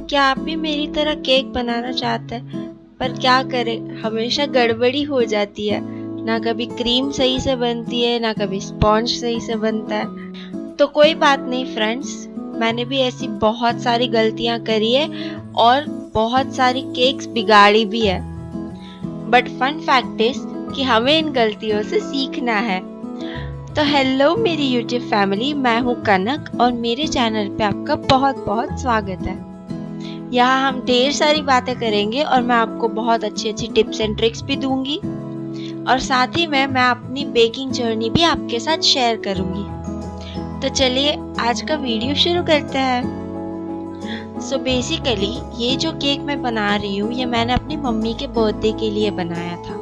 क्या आप भी मेरी तरह केक बनाना चाहते हैं? पर क्या करें, हमेशा गड़बड़ी हो जाती है। ना कभी क्रीम सही से बनती है, ना कभी स्पॉन्ज सही से बनता है। तो कोई बात नहीं फ्रेंड्स, मैंने भी ऐसी बहुत सारी गलतियां करी है और बहुत सारी केक्स बिगाड़ी भी है। बट फन फैक्ट इज कि हमें इन गलतियों से सीखना है। तो हेलो मेरी यूट्यूब फैमिली, मैं हूँ कनक और मेरे चैनल पे आपका बहुत बहुत स्वागत है। यहाँ हम ढेर सारी बातें करेंगे और मैं आपको बहुत अच्छी अच्छी टिप्स एंड ट्रिक्स भी दूंगी और साथ ही में मैं अपनी बेकिंग जर्नी भी आपके साथ शेयर करूंगी। तो चलिए आज का वीडियो शुरू करते हैं। सो बेसिकली ये जो केक मैं बना रही हूँ ये मैंने अपनी मम्मी के बर्थडे के लिए बनाया था।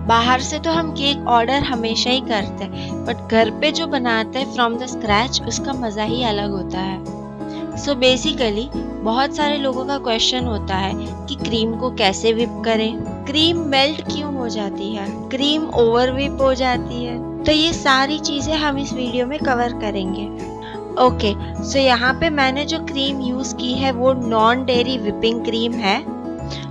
बाहर से तो हम केक ऑर्डर हमेशा ही करते हैं, बट घर पे जो बनाते हैं फ्रॉम द स्क्रैच उसका मज़ा ही अलग होता है। सो बेसिकली बहुत सारे लोगों का क्वेश्चन होता है कि क्रीम को कैसे विप करें, क्रीम मेल्ट क्यों हो जाती है, क्रीम ओवर विप हो जाती है। तो ये सारी चीज़ें हम इस वीडियो में कवर करेंगे। ओके, सो यहाँ पे मैंने जो क्रीम यूज़ की है वो नॉन डेयरी विपिंग क्रीम है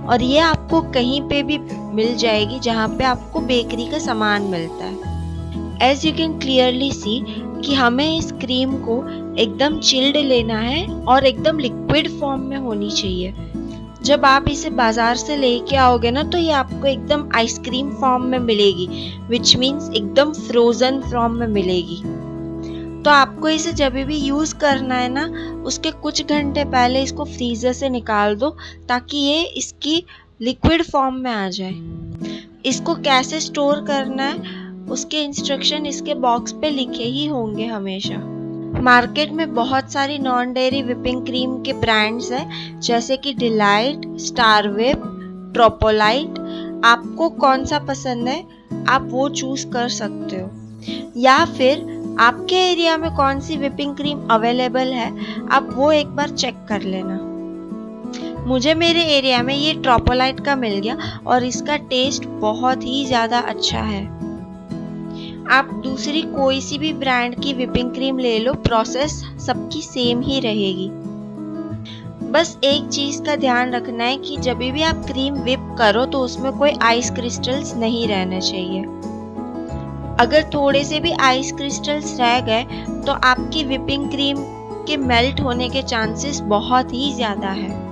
और ये आपको कहीं पे भी मिल जाएगी जहाँ पे आपको बेकरी का सामान मिलता है। As you can clearly see कि हमें इस क्रीम को एकदम चिल्ड लेना है और एकदम लिक्विड फॉर्म में होनी चाहिए। जब आप इसे बाजार से लेके आओगे ना तो ये आपको एकदम आइसक्रीम फॉर्म में मिलेगी, विच मीन्स एकदम फ्रोजन फॉर्म में मिलेगी। तो आपको इसे जब भी यूज़ करना है ना, उसके कुछ घंटे पहले इसको फ्रीज़र से निकाल दो ताकि ये इसकी लिक्विड फॉर्म में आ जाए। इसको कैसे स्टोर करना है उसके इंस्ट्रक्शन इसके बॉक्स पे लिखे ही होंगे हमेशा। मार्केट में बहुत सारी नॉन डेयरी विपिंग क्रीम के ब्रांड्स हैं जैसे कि डिलाइट, स्टार विप, ट्रोपोलाइट। आपको कौन सा पसंद है आप वो चूज कर सकते हो, या फिर आपके एरिया में कौन सी विपिंग क्रीम अवेलेबल है आप वो एक बार चेक कर लेना। मुझे मेरे एरिया में ये ट्रोपोलाइट का मिल गया और इसका टेस्ट बहुत ही ज़्यादा अच्छा है। आप दूसरी कोई सी भी ब्रांड की विपिंग क्रीम ले लो, प्रोसेस सबकी सेम ही रहेगी। बस एक चीज़ का ध्यान रखना है कि जब भी आप क्रीम विप करो तो उसमें कोई आइस क्रिस्टल्स नहीं रहने चाहिए। अगर थोड़े से भी आइस क्रिस्टल्स रह गए तो आपकी विपिंग क्रीम के मेल्ट होने के चांसेस बहुत ही ज़्यादा है।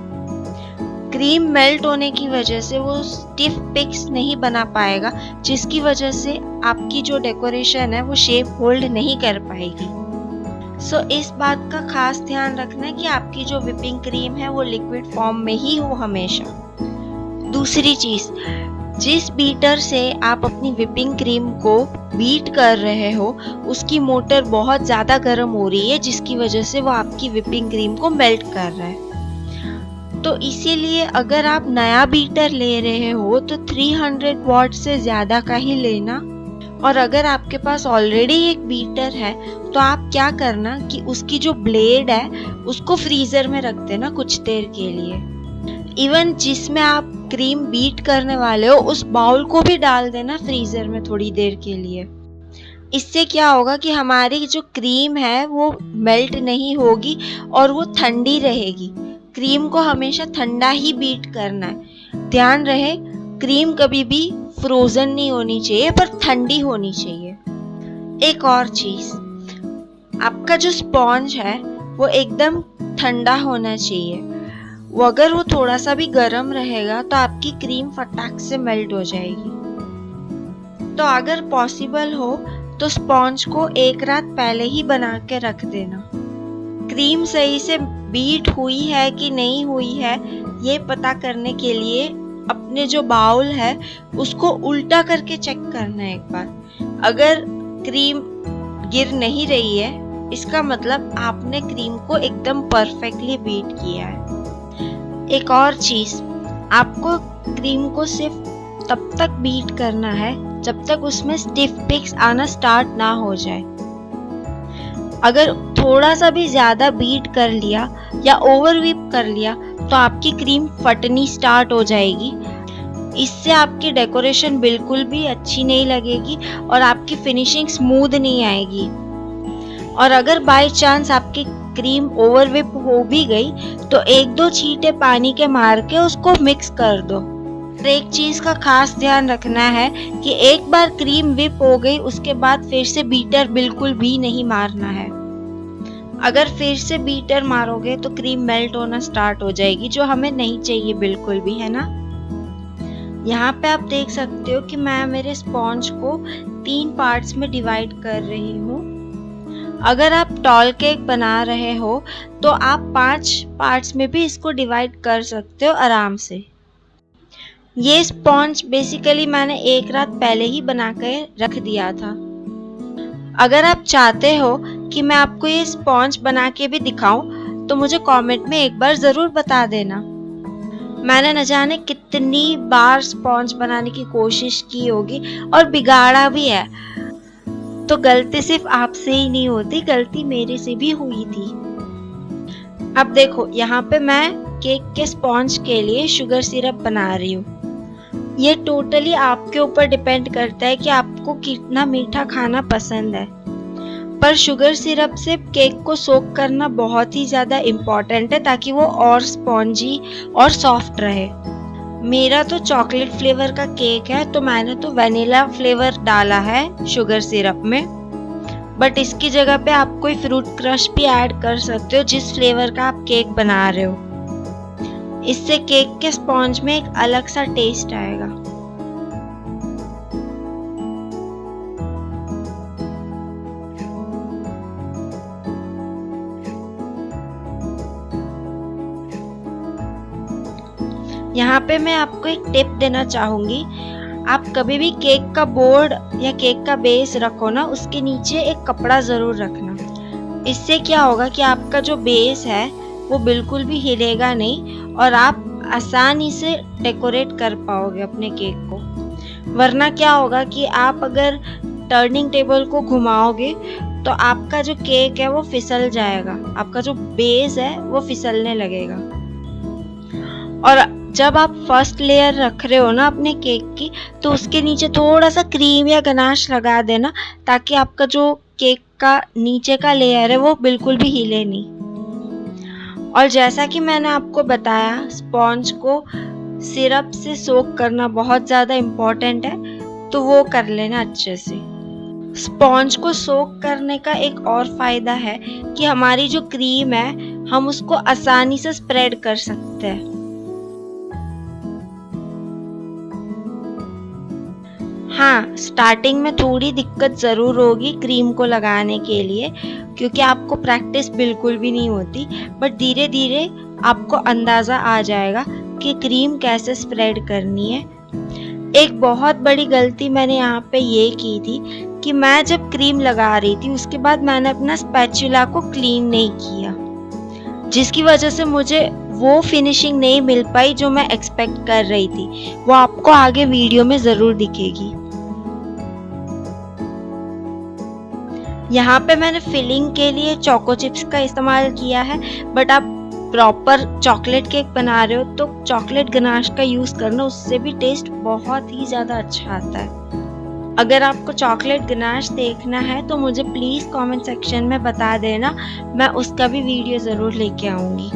क्रीम मेल्ट होने की वजह से वो स्टिफ पिक्स नहीं बना पाएगा, जिसकी वजह से आपकी जो डेकोरेशन है वो शेप होल्ड नहीं कर पाएगी। सो इस बात का खास ध्यान रखना है कि आपकी जो विपिंग क्रीम है वो लिक्विड फॉर्म में ही हो हमेशा। दूसरी चीज़, जिस बीटर से आप अपनी विपिंग क्रीम को बीट कर रहे हो उसकी मोटर बहुत ज़्यादा गर्म हो रही है, जिसकी वजह से वो आपकी विपिंग क्रीम को मेल्ट कर रहा है। तो इसीलिए अगर आप नया बीटर ले रहे हो तो 300 वॉट से ज़्यादा का ही लेना। और अगर आपके पास ऑलरेडी एक बीटर है तो आप क्या करना कि उसकी जो ब्लेड है उसको फ्रीज़र में रख देना कुछ देर के लिए। इवन जिसमें आप क्रीम बीट करने वाले हो उस बाउल को भी डाल देना फ्रीज़र में थोड़ी देर के लिए। इससे क्या होगा कि हमारी जो क्रीम है वो मेल्ट नहीं होगी और वो ठंडी रहेगी। क्रीम को हमेशा ठंडा ही बीट करना है। ध्यान रहे क्रीम कभी भी फ्रोजन नहीं होनी चाहिए पर ठंडी होनी चाहिए। एक और चीज़, आपका जो स्पॉन्ज है वो एकदम ठंडा होना चाहिए। वो अगर वो थोड़ा सा भी गर्म रहेगा तो आपकी क्रीम फटाक से मेल्ट हो जाएगी। तो अगर पॉसिबल हो तो स्पॉन्ज को एक रात पहले ही बना के रख देना। क्रीम सही से बीट हुई है कि नहीं हुई है ये पता करने के लिए अपने जो बाउल है उसको उल्टा करके चेक करना है एक बार। अगर क्रीम गिर नहीं रही है इसका मतलब आपने क्रीम को एकदम परफेक्टली बीट किया है। एक और चीज़, आपको क्रीम को सिर्फ तब तक बीट करना है जब तक उसमें स्टिफ पिक्स आना स्टार्ट ना हो जाए। अगर थोड़ा सा भी ज़्यादा बीट कर लिया या ओवर विप कर लिया तो आपकी क्रीम फटनी स्टार्ट हो जाएगी। इससे आपकी डेकोरेशन बिल्कुल भी अच्छी नहीं लगेगी और आपकी फिनिशिंग स्मूथ नहीं आएगी। और अगर बाय चांस आपकी क्रीम ओवर व्हिप हो भी गई तो 1-2 छींटे पानी के मार के उसको मिक्स कर दो। एक चीज का खास ध्यान रखना है कि एक बार क्रीम व्हिप हो गई उसके बाद फिर से बीटर बिल्कुल भी नहीं मारना है। अगर फिर से बीटर मारोगे तो क्रीम मेल्ट होना स्टार्ट हो जाएगी, जो हमें नहीं चाहिए बिल्कुल भी, है ना। यहाँ पे आप देख सकते हो कि मैं मेरे स्पॉन्ज को 3 पार्ट्स में डिवाइड कर रही हूँ। अगर आप टॉल केक बना रहे हो तो आप 5 पार्ट्स में भी इसको डिवाइड कर सकते हो आराम से। ये स्पॉन्ज बेसिकली मैंने एक रात पहले ही बना कर रख दिया था। अगर आप चाहते हो कि मैं आपको ये स्पॉन्ज बना के भी दिखाऊं तो मुझे कमेंट में एक बार ज़रूर बता देना। मैंने न जाने कितनी बार स्पॉन्ज बनाने की कोशिश की होगी और बिगाड़ा भी है, तो गलती सिर्फ आपसे ही नहीं होती, गलती मेरे से भी हुई थी। अब देखो यहाँ पे मैं केक के स्पॉन्ज के लिए शुगर सिरप बना रही हूँ। ये टोटली आपके ऊपर डिपेंड करता है कि आपको कितना मीठा खाना पसंद है, पर शुगर सिरप से केक को सोक करना बहुत ही ज़्यादा इम्पॉर्टेंट है ताकि वो और स्पॉन्जी और सॉफ्ट रहे। मेरा तो चॉकलेट फ्लेवर का केक है तो मैंने तो वनीला फ्लेवर डाला है शुगर सिरप में, बट इसकी जगह पे आप कोई फ्रूट क्रश भी ऐड कर सकते हो जिस फ्लेवर का आप केक बना रहे हो। इससे केक के स्पॉन्ज में एक अलग सा टेस्ट आएगा। यहाँ पे मैं आपको एक टिप देना चाहूँगी। आप कभी भी केक का बोर्ड या केक का बेस रखो ना, उसके नीचे एक कपड़ा ज़रूर रखना। इससे क्या होगा कि आपका जो बेस है वो बिल्कुल भी हिलेगा नहीं और आप आसानी से डेकोरेट कर पाओगे अपने केक को। वरना क्या होगा कि आप अगर टर्निंग टेबल को घुमाओगे तो आपका जो केक है वो फिसल जाएगा, आपका जो बेस है वो फिसलने लगेगा। और जब आप फर्स्ट लेयर रख रहे हो ना अपने केक की, तो उसके नीचे थोड़ा सा क्रीम या गनाश लगा देना ताकि आपका जो केक का नीचे का लेयर है वो बिल्कुल भी हिले नहीं। और जैसा कि मैंने आपको बताया, स्पॉन्ज को सिरप से सोक करना बहुत ज़्यादा इम्पॉर्टेंट है, तो वो कर लेना अच्छे से। स्पॉन्ज को सोक करने का एक और फ़ायदा है कि हमारी जो क्रीम है हम उसको आसानी से स्प्रेड कर सकते हैं। हाँ, स्टार्टिंग में थोड़ी दिक्कत ज़रूर होगी क्रीम को लगाने के लिए, क्योंकि आपको प्रैक्टिस बिल्कुल भी नहीं होती, बट धीरे धीरे आपको अंदाज़ा आ जाएगा कि क्रीम कैसे स्प्रेड करनी है। एक बहुत बड़ी गलती मैंने यहाँ पे ये की थी कि मैं जब क्रीम लगा रही थी उसके बाद मैंने अपना स्पैचुला को क्लीन नहीं किया, जिसकी वजह से मुझे वो फिनिशिंग नहीं मिल पाई जो मैं एक्सपेक्ट कर रही थी। वो आपको आगे वीडियो में ज़रूर दिखेगी। यहाँ पे मैंने फिलिंग के लिए चोको चिप्स का इस्तेमाल किया है, बट आप प्रॉपर चॉकलेट केक बना रहे हो तो चॉकलेट गनाश का यूज़ करना, उससे भी टेस्ट बहुत ही ज़्यादा अच्छा आता है। अगर आपको चॉकलेट गनाश देखना है तो मुझे प्लीज़ कमेंट सेक्शन में बता देना, मैं उसका भी वीडियो ज़रूर लेके आऊँगी।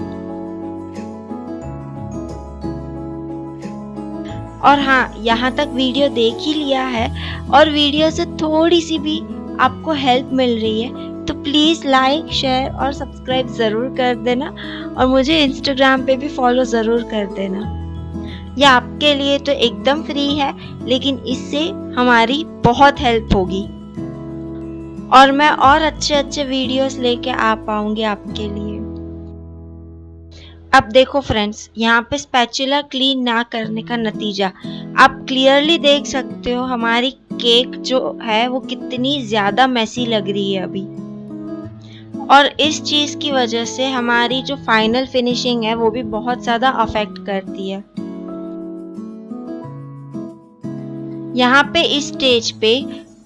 और हाँ, यहाँ तक वीडियो देख ही लिया है और वीडियो से थोड़ी सी भी आपको हेल्प मिल रही है तो प्लीज़ लाइक, शेयर और सब्सक्राइब ज़रूर कर देना और मुझे इंस्टाग्राम पे भी फॉलो ज़रूर कर देना। ये आपके लिए तो एकदम फ्री है, लेकिन इससे हमारी बहुत हेल्प होगी और मैं और अच्छे अच्छे वीडियोस लेके आ पाऊँगी आपके लिए। अब देखो फ्रेंड्स, यहाँ पे स्पैचुला क्लीन ना करने का नतीजा आप क्लियरली देख सकते हो। हमारी केक जो है वो कितनी ज़्यादा मेसी लग रही है अभी, और इस चीज़ की वजह से हमारी जो फाइनल फिनिशिंग है वो भी बहुत ज़्यादा अफेक्ट करती है। यहाँ पे इस स्टेज पे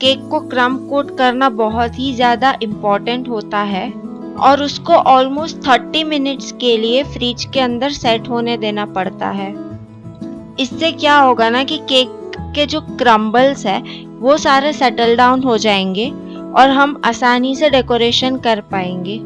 केक को क्रम कोट करना बहुत ही ज़्यादा इम्पॉर्टेंट होता है और उसको ऑलमोस्ट 30 मिनट्स के लिए फ्रिज के अंदर सेट होने देना पड़ता है। इससे क्या होगा ना कि केक के जो क्रम्बल्स है वो सारे सेटल डाउन हो जाएंगे और हम आसानी से डेकोरेशन कर पाएंगे।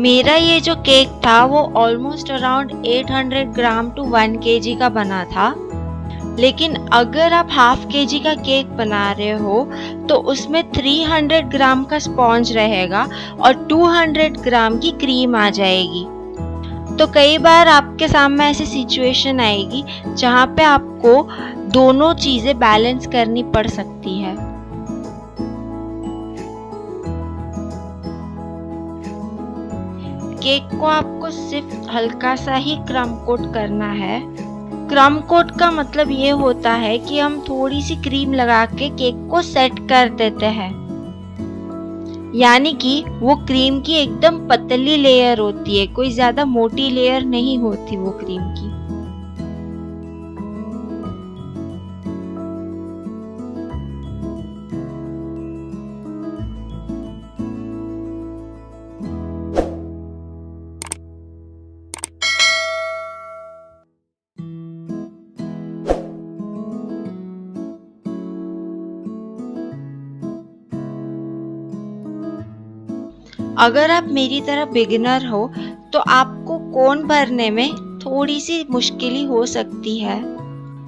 मेरा ये जो केक था वो almost around 800 gram to 1 kg का बना था। लेकिन अगर आप हाफ kg का केक बना रहे हो तो उसमें 300 ग्राम का स्पॉन्ज रहेगा और 200 ग्राम की क्रीम आ जाएगी। तो कई बार आपके सामने ऐसी सिचुएशन आएगी जहाँ पे आपको दोनों चीज़ें बैलेंस करनी पड़ सकती है। केक को आपको सिर्फ हल्का सा ही क्रम कोट करना है। क्रम कोट का मतलब ये होता है कि हम थोड़ी सी क्रीम लगा के केक को सेट कर देते हैं, यानी कि वो क्रीम की एकदम पतली लेयर होती है, कोई ज्यादा मोटी लेयर नहीं होती वो क्रीम की। अगर आप मेरी तरह बिगिनर हो तो आपको कोन भरने में थोड़ी सी मुश्किल हो सकती है,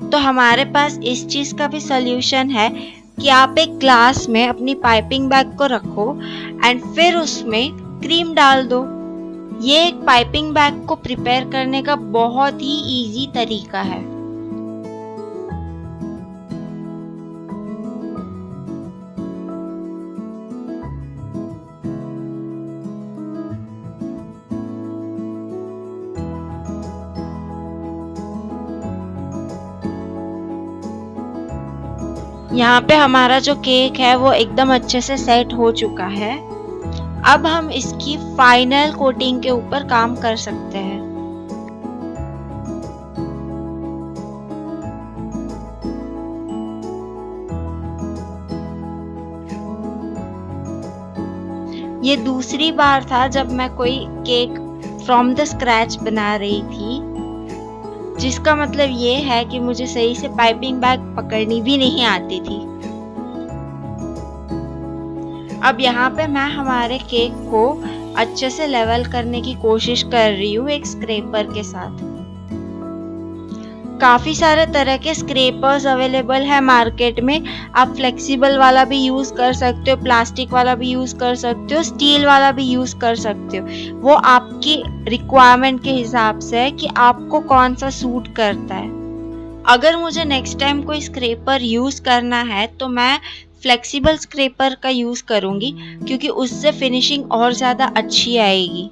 तो हमारे पास इस चीज़ का भी सॉल्यूशन है कि आप एक ग्लास में अपनी पाइपिंग बैग को रखो एंड फिर उसमें क्रीम डाल दो। ये एक पाइपिंग बैग को प्रिपेयर करने का बहुत ही इजी तरीका है। यहाँ पे हमारा जो केक है वो एकदम अच्छे से सेट हो चुका है। अब हम इसकी फाइनल कोटिंग के ऊपर काम कर सकते हैं। ये दूसरी बार था जब मैं कोई केक फ्रॉम द स्क्रैच बना रही थी, जिसका मतलब ये है कि मुझे सही से पाइपिंग बैग पकड़नी भी नहीं आती थी। अब यहाँ पे मैं हमारे केक को अच्छे से लेवल करने की कोशिश कर रही हूँ एक स्क्रैपर के साथ। काफ़ी सारे तरह के स्क्रैपर्स अवेलेबल है मार्केट में। आप फ्लेक्सिबल वाला भी यूज़ कर सकते हो, प्लास्टिक वाला भी यूज़ कर सकते हो, स्टील वाला भी यूज़ कर सकते हो। वो आपकी रिक्वायरमेंट के हिसाब से है कि आपको कौन सा सूट करता है। अगर मुझे नेक्स्ट टाइम कोई स्क्रैपर यूज़ करना है तो मैं फ्लेक्सिबल स्क्रैपर का यूज़ करूँगी, क्योंकि उससे फिनिशिंग और ज़्यादा अच्छी आएगी।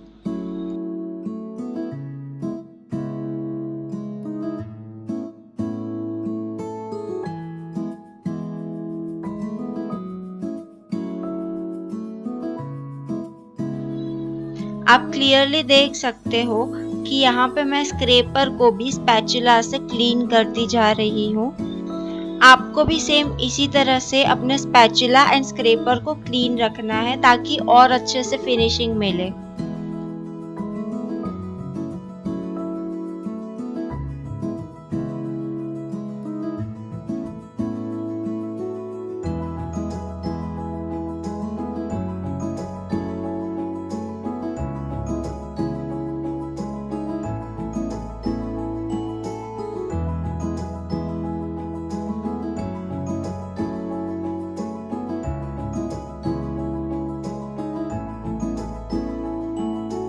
आप क्लियरली देख सकते हो कि यहाँ पे मैं स्क्रैपर को भी स्पैचुला से क्लीन करती जा रही हूँ। आपको भी सेम इसी तरह से अपने स्पैचुला एंड स्क्रैपर को क्लीन रखना है ताकि और अच्छे से फिनिशिंग मिले।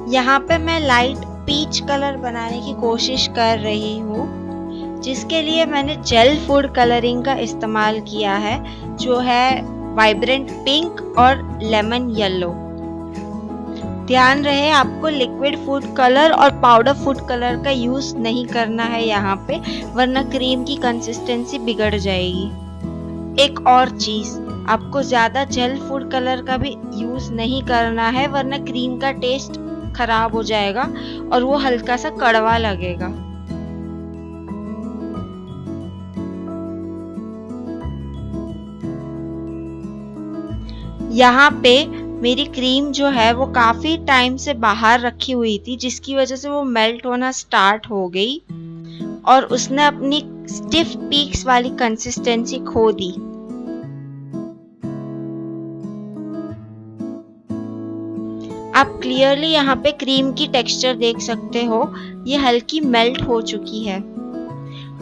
यहाँ पे मैं लाइट पीच कलर बनाने की कोशिश कर रही हूँ, जिसके लिए मैंने जेल फूड कलरिंग का इस्तेमाल किया है, जो है वाइब्रेंट पिंक और लेमन येलो। ध्यान रहे आपको लिक्विड फूड कलर और पाउडर फूड कलर का यूज़ नहीं करना है यहाँ पे, वरना क्रीम की कंसिस्टेंसी बिगड़ जाएगी। एक और चीज़, आपको ज़्यादा जेल फूड कलर का भी यूज़ नहीं करना है, वरना क्रीम का टेस्ट खराब हो जाएगा और वो हल्का सा कड़वा लगेगा। यहाँ पे मेरी क्रीम जो है वो काफ़ी टाइम से बाहर रखी हुई थी, जिसकी वजह से वो मेल्ट होना स्टार्ट हो गई और उसने अपनी स्टिफ पीक्स वाली कंसिस्टेंसी खो दी। आप क्लियरली यहाँ पे क्रीम की टेक्सचर देख सकते हो, ये हल्की मेल्ट हो चुकी है।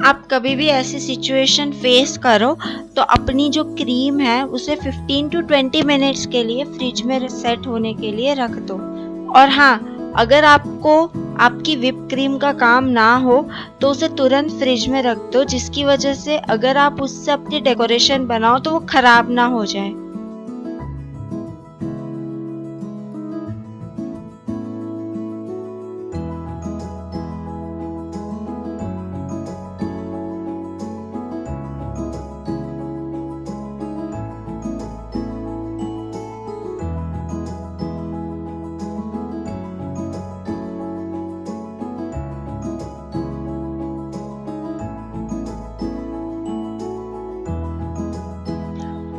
आप कभी भी ऐसी सिचुएशन फेस करो तो अपनी जो क्रीम है उसे 15 टू 20 मिनट्स के लिए फ्रिज में सेट होने के लिए रख दो। और हाँ, अगर आपको आपकी व्हिप क्रीम का काम ना हो तो उसे तुरंत फ्रिज में रख दो, जिसकी वजह से अगर आप उससे अपनी डेकोरेशन बनाओ तो वो खराब ना हो जाए।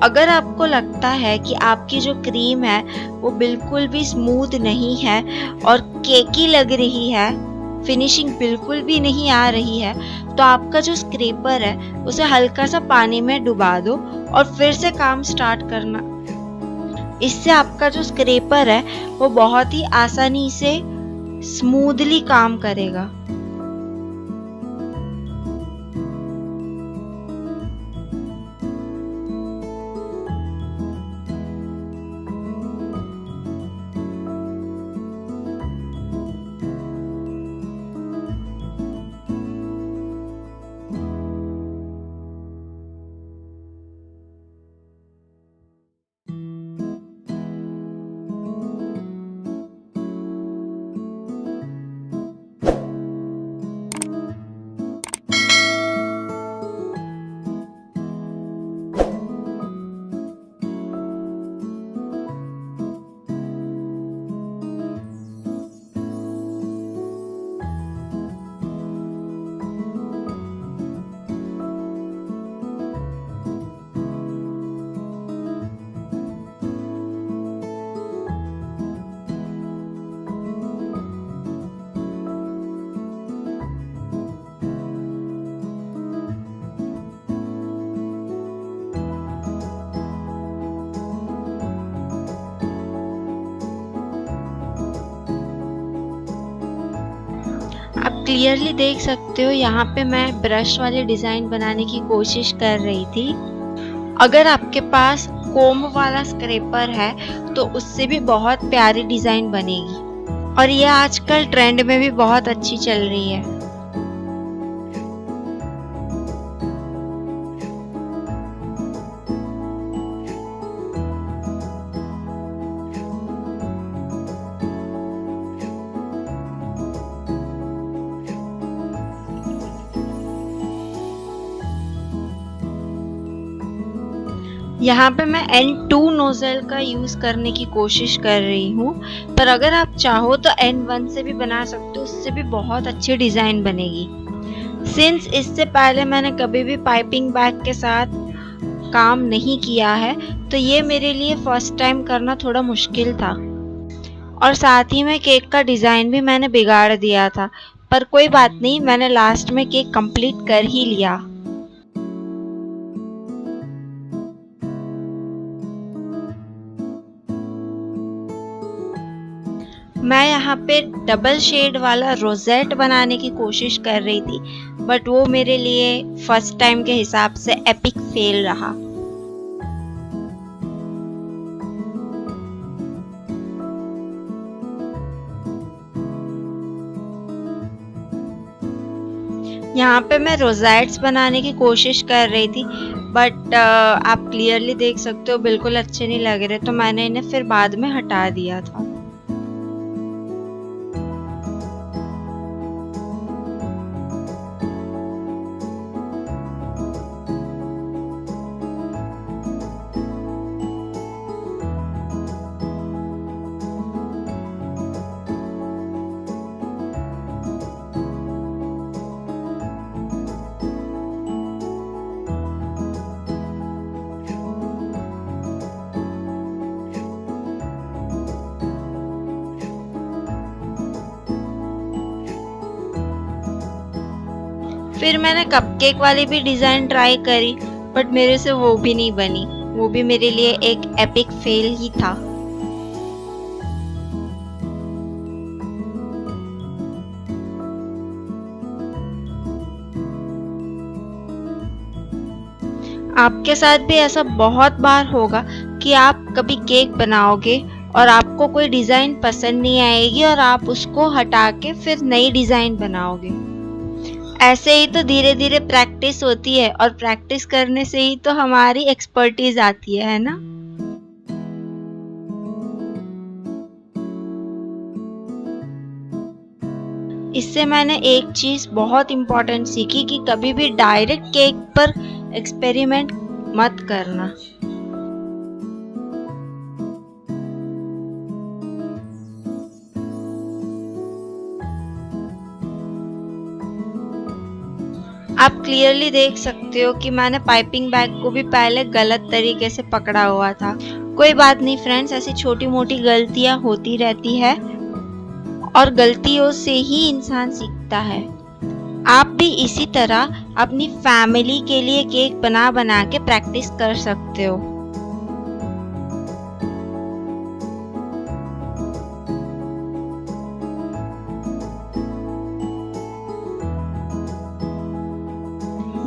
अगर आपको लगता है कि आपकी जो क्रीम है वो बिल्कुल भी स्मूथ नहीं है और केकी लग रही है, फिनिशिंग बिल्कुल भी नहीं आ रही है, तो आपका जो स्क्रैपर है उसे हल्का सा पानी में डुबा दो और फिर से काम स्टार्ट करना। इससे आपका जो स्क्रैपर है वो बहुत ही आसानी से स्मूथली काम करेगा। आप क्लियरली देख सकते हो यहाँ पे मैं ब्रश वाले डिज़ाइन बनाने की कोशिश कर रही थी। अगर आपके पास कोम वाला स्क्रैपर है तो उससे भी बहुत प्यारी डिज़ाइन बनेगी, और ये आजकल ट्रेंड में भी बहुत अच्छी चल रही है। यहाँ पे मैं N2 नोज़ल का यूज़ करने की कोशिश कर रही हूँ, पर अगर आप चाहो तो N1 से भी बना सकते हो, उससे भी बहुत अच्छी डिज़ाइन बनेगी। सिंस इससे पहले मैंने कभी भी पाइपिंग बैग के साथ काम नहीं किया है तो ये मेरे लिए फर्स्ट टाइम करना थोड़ा मुश्किल था, और साथ ही में केक का डिज़ाइन भी मैंने बिगाड़ दिया था, पर कोई बात नहीं, मैंने लास्ट में केक कंप्लीट कर ही लिया। मैं यहाँ पे डबल शेड वाला रोजेट बनाने की कोशिश कर रही थी, बट वो मेरे लिए फर्स्ट टाइम के हिसाब से एपिक फेल रहा। यहाँ पे मैं रोजेट्स बनाने की कोशिश कर रही थी, बट आप क्लियरली देख सकते हो बिल्कुल अच्छे नहीं लग रहे, तो मैंने इन्हें फिर बाद में हटा दिया था। फिर मैंने कपकेक वाली भी डिज़ाइन ट्राई करी, बट मेरे से वो भी नहीं बनी, वो भी मेरे लिए एक एपिक फेल ही था। आपके साथ भी ऐसा बहुत बार होगा कि आप कभी केक बनाओगे और आपको कोई डिज़ाइन पसंद नहीं आएगी और आप उसको हटा के फिर नई डिज़ाइन बनाओगे। ऐसे ही तो धीरे धीरे प्रैक्टिस होती है और प्रैक्टिस करने से ही तो हमारी एक्सपर्टीज आती है ना। इससे मैंने एक चीज़ बहुत इम्पोर्टेंट सीखी कि कभी भी डायरेक्ट केक पर एक्सपेरिमेंट मत करना। आप क्लियरली देख सकते हो कि मैंने पाइपिंग बैग को भी पहले गलत तरीके से पकड़ा हुआ था। कोई बात नहीं फ्रेंड्स, ऐसी छोटी मोटी गलतियां होती रहती है और गलतियों से ही इंसान सीखता है। आप भी इसी तरह अपनी फैमिली के लिए केक बना बना के प्रैक्टिस कर सकते हो।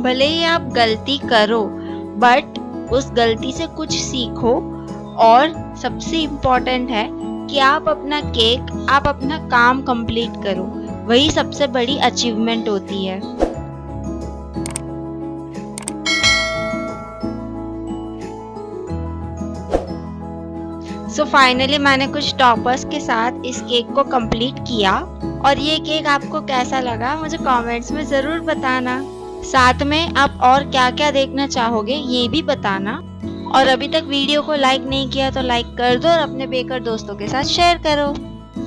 भले ही आप गलती करो बट उस गलती से कुछ सीखो और सबसे इम्पोर्टेंट है कि आप अपना काम कंप्लीट करो, वही सबसे बड़ी अचीवमेंट होती है। सो फाइनली मैंने कुछ टॉपर्स के साथ इस केक को कंप्लीट किया और ये केक आपको कैसा लगा मुझे कमेंट्स में ज़रूर बताना। साथ में आप और क्या क्या देखना चाहोगे ये भी बताना। और अभी तक वीडियो को लाइक नहीं किया तो लाइक कर दो और अपने बेकर दोस्तों के साथ शेयर करो।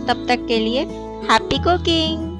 तब तक के लिए हैप्पी कुकिंग।